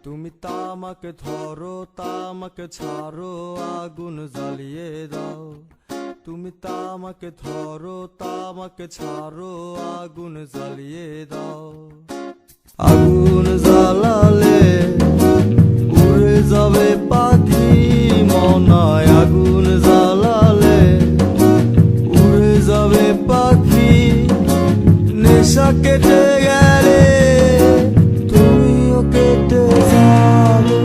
তুমি তামাকে ধরো তামাকে ছাড়ো আগুন জ্বালিয়ে দাও। তুমি তামাকে ধরো তামাকে ছাড়ো আগুন জ্বালিয়ে দাও। আগুন জ্বালালে উড়ে যাবে পাখি মনায়। আগুন জ্বালালে উড়ে যাবে পাখি। নেশা কেটে গেলে তুমিও কেটে যাবে।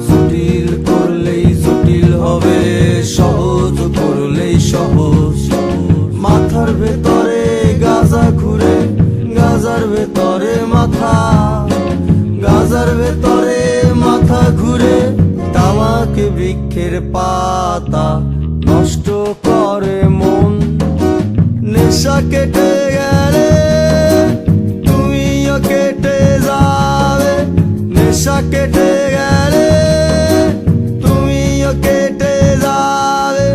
জটিল করলেই জটিল হবে, সহজ করলেই সহজ। মাথার ভেতরে গাজা ঘুরে, গাজার ভেতরে মাথা, গাজার ভেতরে মাথা ঘুরে। তামাক বৃক্ষের পাতা নষ্ট করে মন। নেশা কেটে গেলে তুমিও কেটে যাবে। নেশা কেটে গেলে তুমিও কেটে যাবে।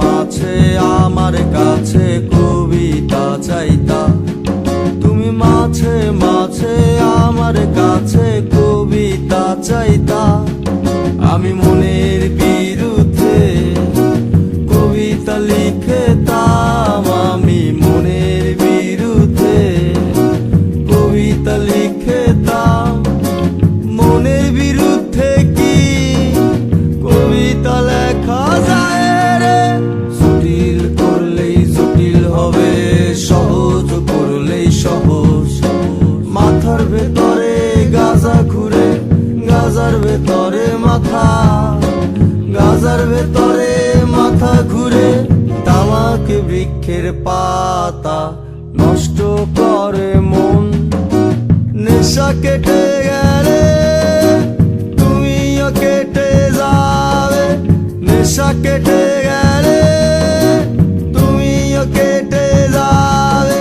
মাঝে আমার কাছে কবিতা চাইতা। তুমি মাঝে মাঝে আমার কাছে কবিতা চাইতা। আমি মনের বিরুদ্ধে কবিতা লিখতাম। আমি মনের বিরুদ্ধে কবিতা লিখতাম। মনের বিরুদ্ধে কি কবিতা লেখা যায় রে? জটিল করলেই জটিল হবে, সহজ করলেই সহজ। মাথার ভেতরে গাজা ঘুরে, গাজার ভেতরে মাথা, গাজার ভেতরে মাথা ঘুরে। তামাক বৃক্ষের পাতা নষ্ট করে মন। নেশা কেটে গেলে তুমিও কেটে যাবে। নেশা কেটে গেলে তুমিও কেটে যাবে।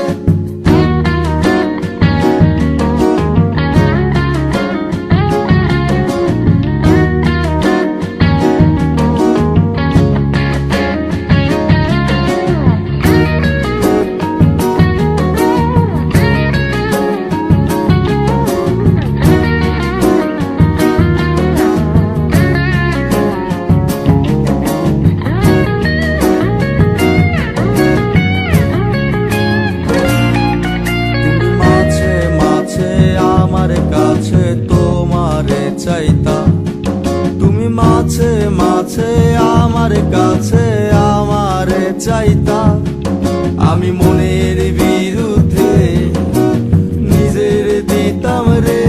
তোমারে চাইতা। তুমি মাঝে মাঝে আমার কাছে আমারে চাইতা। আমি মনের বিরুদ্ধে নিজের দিতাম রে।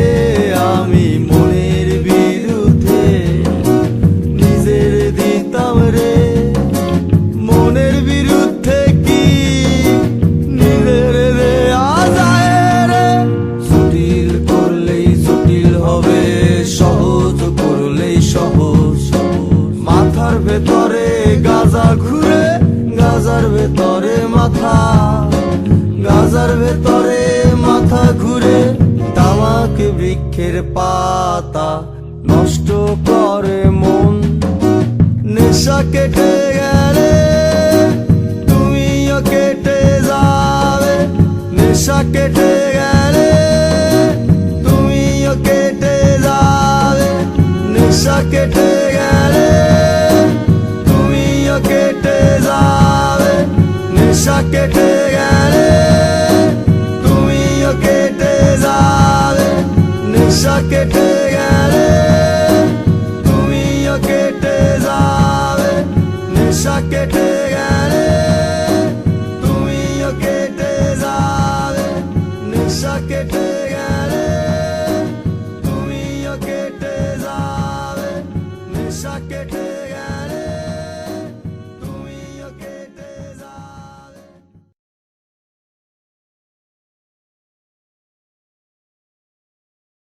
আমি মনের বিরুদ্ধে নিজের দিতাম রে। মনের বিরুদ্ধে কি নিজের দেয়া যায় রে? জটিল করলেই জটিল হবে, সহজ করলেই সহজ। মাথার ভেতরে গাজা ঘুরে, গাজার ভেতরে মাথা, গাজার ভেতরে মাথা ঘুরে। তামাক বৃক্ষের পাতা নষ্ট করে মন। নেশা কেটে গেলে তুমিও কেটে যাবে। নেশা কেটে গেলে তুমিও কেটে যাবে। নেশা কেটে গেলে তুমিও কেটে যাবে। নেশা কেটে গেলে তুমিও কেটে যাবে। নেশা কেটে